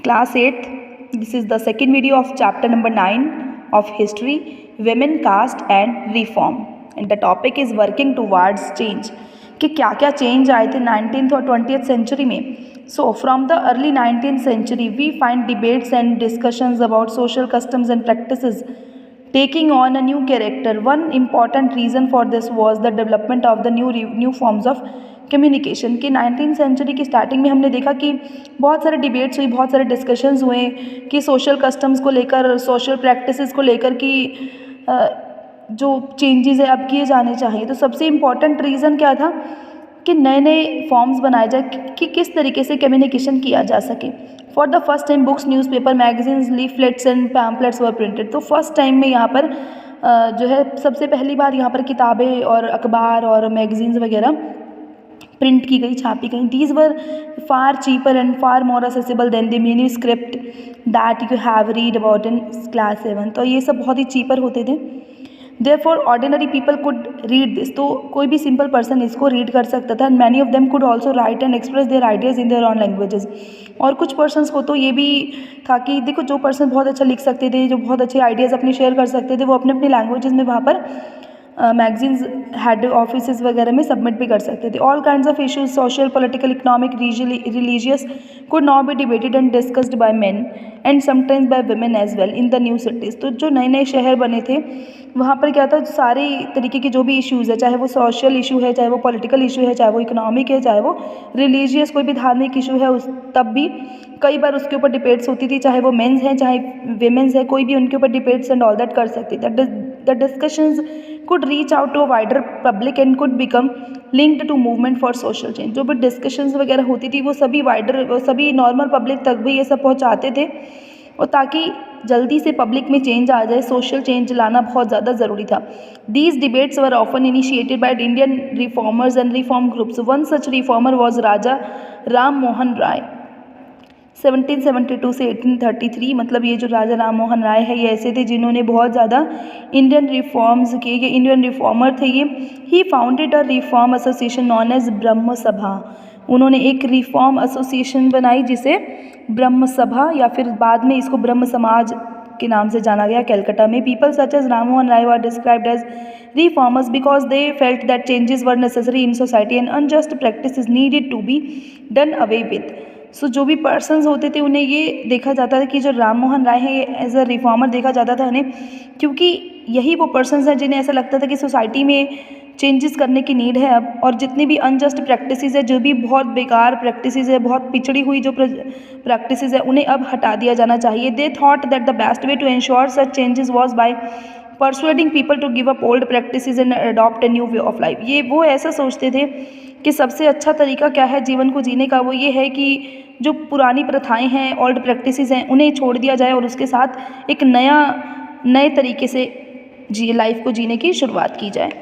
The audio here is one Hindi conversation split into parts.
Class 8th, this is the second video of chapter number 9 of history, women, caste and reform, and the topic is working towards change. कि क्या क्या चेंज आए थे 19th और 20th सेंचुरी में. So from the early 19th century we find debates and discussions about social customs and practices taking on a new character. One important reason for this was the development of the new forms of communication. कि 19th सेंचुरी की स्टार्टिंग में हमने देखा कि बहुत सारे डिबेट्स हुई, बहुत सारे डिस्कशंस हुए कि सोशल कस्टम्स को लेकर, सोशल प्रैक्टिसेस को लेकर कि जो चेंजेस है अब किए जाने चाहिए. तो सबसे इम्पॉर्टेंट रीज़न क्या था कि नए नए फॉर्म्स बनाए जाए कि किस तरीके से कम्युनिकेशन किया जा सके. For the first time books, newspaper, magazines, leaflets and pamphlets were printed. तो फर्स्ट टाइम में यहाँ पर जो है सबसे पहली बार यहाँ पर किताबें और अखबार और मैगजीन्स वगैरह प्रिंट की गई, छापी गई. These were far cheaper and far more accessible than the manuscript that you have read about in class 7. तो ये सब बहुत ही चीपर होते थे. Therefore ordinary people could read this. तो कोई भी सिंपल पर्सन इसको रीड कर सकता था. And many of them could also right and express their ideas in their on languages. और कुछ पर्सनस को तो ये भी था कि देखो जो पर्सन बहुत अच्छा लिख सकते थे, जो बहुत अच्छे आइडियाज़ अपने शेयर कर सकते थे, वो अपने अपने लैंग्वेजेस में वहाँ पर मैगजीन्स, हेड ऑफिस वगैरह में सबमिट भी कर सकते थे. All kinds of issues, social, political, economic, religious, could not be debated and discussed by men and sometimes by women as well in the new cities. तो जो नए नए शहर बने थे वहाँ पर क्या था, सारे तरीके के जो भी इश्यूज़ है, चाहे वो सोशल इशू है, चाहे वो पॉलिटिकल इशू है, चाहे वो इकोनॉमिक है, चाहे वो रिलीजियस कोई भी धार्मिक इशू है, उस तब भी कई बार उसके ऊपर डिबेट्स होती थी. चाहे वो मेंस हैं, चाहे वेमेंस है, कोई भी उनके ऊपर डिबेट्स एंड ऑल दैट कर सकती. The discussions could reach out to a wider public and could become linked to movement for social change. जो भी डिस्कशंस वगैरह होती थी वो सभी नॉर्मल पब्लिक तक भी ये सब पहुंचाते थे, और ताकि जल्दी से पब्लिक में चेंज आ जाए, सोशल चेंज लाना बहुत ज़्यादा ज़रूरी था. These debates were often initiated by Indian reformers and reform groups. One such reformer was Raja Ram Mohan Roy. 1772 से 1833. मतलब ये जो राजा राम मोहन राय है ये ऐसे थे जिन्होंने बहुत ज़्यादा इंडियन रिफॉर्म्स किए. ये इंडियन रिफॉर्मर थे ये. He founded a reform association known as Brahma Sabha. उन्होंने एक रिफॉर्म एसोसिएशन बनाई जिसे ब्रह्म सभा या फिर बाद में इसको ब्रह्म समाज के नाम से जाना गया, कलकत्ता में. People such as Ram Mohan Roy were described as reformers because they felt that changes were necessary in society and unjust practices needed to be done away with. सो जो भी पर्सन्स होते थे उन्हें ये देखा जाता था कि जो राम मोहन राय है एज अ रिफॉर्मर देखा जाता था उन्हें, क्योंकि यही वो पर्सन्स हैं जिन्हें ऐसा लगता था कि सोसाइटी में चेंजेस करने की नीड है अब, और जितनी भी अनजस्ट प्रैक्टिसेस है, जो भी बहुत बेकार प्रैक्टिसेस है, बहुत पिछड़ी हुई जो प्रैक्टिसेस है, उन्हें अब हटा दिया जाना चाहिए. They thought that the best way to ensure such changes was by persuading people to give up old practices and adopt a new way of life. ये वो ऐसा सोचते थे कि सबसे अच्छा तरीका क्या है जीवन को जीने का, वो ये है कि जो पुरानी प्रथाएं हैं, ओल्ड प्रैक्टिसेस हैं, उन्हें छोड़ दिया जाए और उसके साथ एक नए तरीके से लाइफ को जीने की शुरुआत की जाए.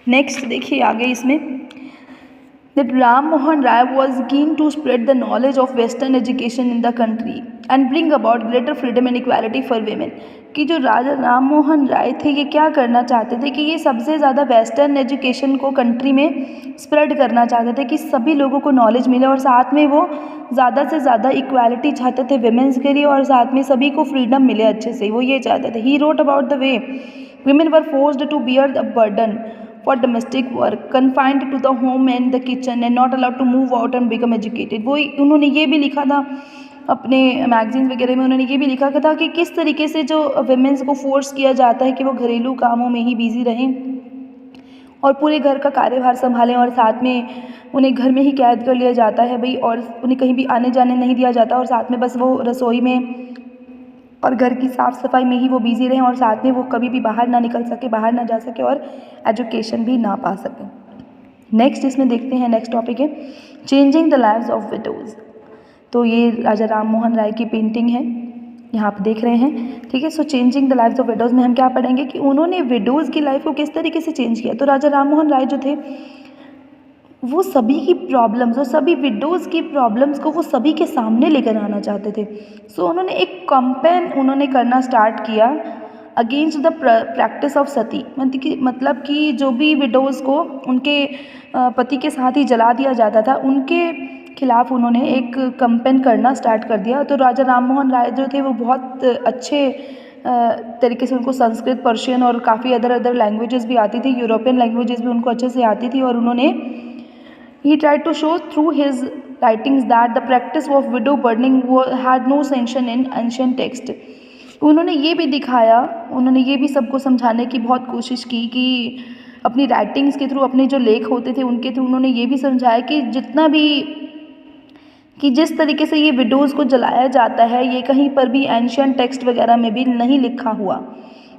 नेक्स्ट देखिए आगे इसमें that Ram Mohan Rai was keen to spread the knowledge of Western education in the country and bring about greater freedom and equality for women. कि जो राजा राम मोहन राय थे ये क्या करना चाहते थे कि ये सबसे ज़्यादा वेस्टर्न एजुकेशन को कंट्री में स्प्रेड करना चाहते थे कि सभी लोगों को नॉलेज मिले, और साथ में वो ज़्यादा से ज़्यादा इक्वालिटी चाहते थे विमेंस के लिए, और साथ में सभी को फ्रीडम मिले अच्छे से, वो ये चाहते थे. He wrote about the way women were forced to bear the burden for domestic work, confined to the home and the kitchen and not allowed to move out and become educated. वो उन्होंने ये भी लिखा था अपने मैगजीन वगैरह में, उन्होंने ये भी लिखा था कि किस तरीके से जो वेमेंस को फोर्स किया जाता है कि वो घरेलू कामों में ही बिजी रहें और पूरे घर का कार्यभार संभालें, और साथ में उन्हें घर में ही कैद कर लिया जाता है भाई, और उन्हें कहीं भी आने जाने नहीं दिया जाता, और साथ में बस वो रसोई में और घर की साफ़ सफाई में ही वो बिजी रहें, और साथ में वो कभी भी बाहर ना निकल सके, बाहर ना जा सके और एजुकेशन भी ना पा सके. नेक्स्ट इसमें देखते हैं, नेक्स्ट टॉपिक है changing the lives of widows. तो ये राजा राम मोहन राय की पेंटिंग है, यहाँ आप देख रहे हैं, ठीक है. So changing the lives of widows में हम क्या पढ़ेंगे कि उन्होंने विडोज़ की लाइफ को किस तरीके से चेंज किया. तो राजा राम मोहन राय जो थे वो सभी की प्रॉब्लम्स और सभी विडोज़ की प्रॉब्लम्स को वो सभी के सामने लेकर आना चाहते थे. सो उन्होंने एक कैंपेन उन्होंने करना स्टार्ट किया अगेंस्ट द प्रैक्टिस ऑफ सती. मतलब कि जो भी विडोज़ को उनके पति के साथ ही जला दिया जाता था, उनके खिलाफ उन्होंने एक कैंपेन करना स्टार्ट कर दिया। तो राजा राम मोहन राय जो थे वो बहुत अच्छे तरीके से उनको संस्कृत, पर्शियन और काफ़ी अदर लैंग्वेजेस भी आती थी, यूरोपियन लैंग्वेजेस भी उनको अच्छे से आती थी। और उन्होंने he tried to show through his writings that the practice of widow burning had no sanction in ancient text. उन्होंने ये भी दिखाया, उन्होंने ये भी सबको समझाने की बहुत कोशिश की कि अपनी राइटिंग्स के थ्रू, अपने जो लेख होते थे उनके थ्रू उन्होंने ये भी समझाया कि जितना भी, कि जिस तरीके से ये विडोज़ को जलाया जाता है ये कहीं पर भी एंशिएंट टेक्स्ट वगैरह में भी नहीं लिखा हुआ,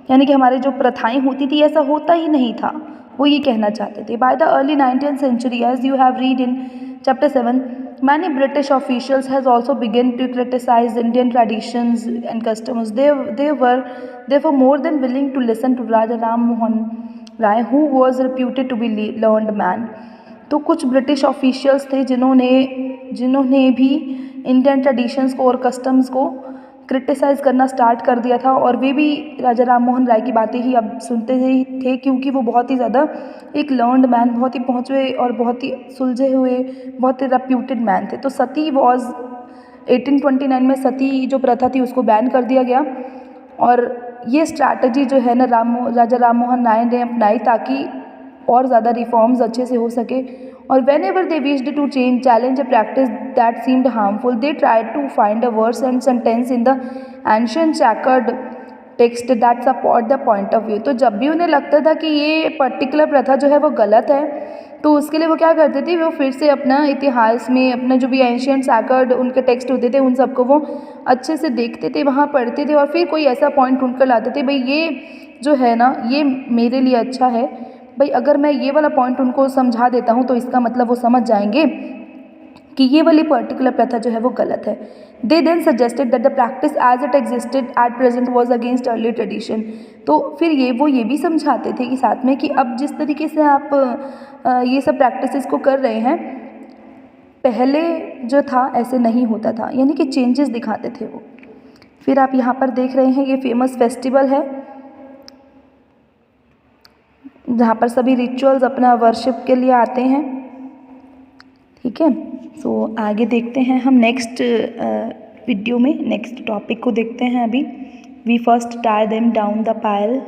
यानी कि हमारे जो प्रथाएं होती थी ऐसा होता ही नहीं था, वो ये कहना चाहते थे। By the early 19th century, as you have read in chapter 7, many British officials has also begun to criticize Indian traditions and customs. They were therefore more than willing to listen to Raja Ram Mohan Rai, who was reputed to be learned man. तो कुछ ब्रिटिश ऑफिशियल्स थे जिन्होंने भी इंडियन ट्रेडिशंस को और कस्टम्स को क्रिटिसाइज़ करना स्टार्ट कर दिया था, और वे भी राजा राम मोहन राय की बातें ही अब सुनते ही थे, क्योंकि वो बहुत ही ज़्यादा एक लर्नड मैन, बहुत ही पहुँचे और बहुत ही सुलझे हुए, बहुत ही रेप्यूटेड मैन थे। तो सती वॉज 1829 में सती जो प्रथा थी उसको बैन कर दिया गया, और ये स्ट्रैटेजी जो है ना राजा राम मोहन राय ने अपनाई ताकि और ज़्यादा रिफॉर्म्स अच्छे से हो सके। और whenever they wished to challenge a practice that seemed harmful, they tried to find a verse and sentence in the ancient sacred text that support the point of view. तो जब भी उन्हें लगता था कि ये पर्टिकुलर प्रथा जो है वो गलत है, तो उसके लिए वो क्या करते थे, वो फिर से अपना इतिहास में अपना जो भी एंशिएंट सैक्रेड उनके टेक्स्ट होते थे उन सबको वो अच्छे से देखते थे, वहाँ पढ़ते थे, और फिर कोई ऐसा पॉइंट ढूंढ कर लाते थे, भाई ये जो है ना ये मेरे लिए अच्छा है, भाई अगर मैं ये वाला पॉइंट उनको समझा देता हूँ तो इसका मतलब वो समझ जाएंगे कि ये वाली पर्टिकुलर प्रथा जो है वो गलत है। They then suggested that the practice as it existed at present was against early tradition. तो फिर वो ये भी समझाते थे कि साथ में कि अब जिस तरीके से आप ये सब प्रैक्टिसेस को कर रहे हैं, पहले जो था ऐसे नहीं होता था, यानी कि चेंजेस दिखाते थे वो। फिर आप यहाँ पर देख रहे हैं ये फेमस फेस्टिवल है जहाँ पर सभी रिचुअल्स अपना वर्शिप के लिए आते हैं। ठीक है, सो आगे देखते हैं हम नेक्स्ट वीडियो में, नेक्स्ट टॉपिक को देखते हैं। अभी we first tie them down the pile.